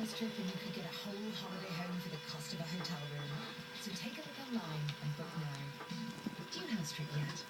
house trip and you could get a whole holiday home for the cost of a hotel room. So take a look online and book now. Do you house trip yet?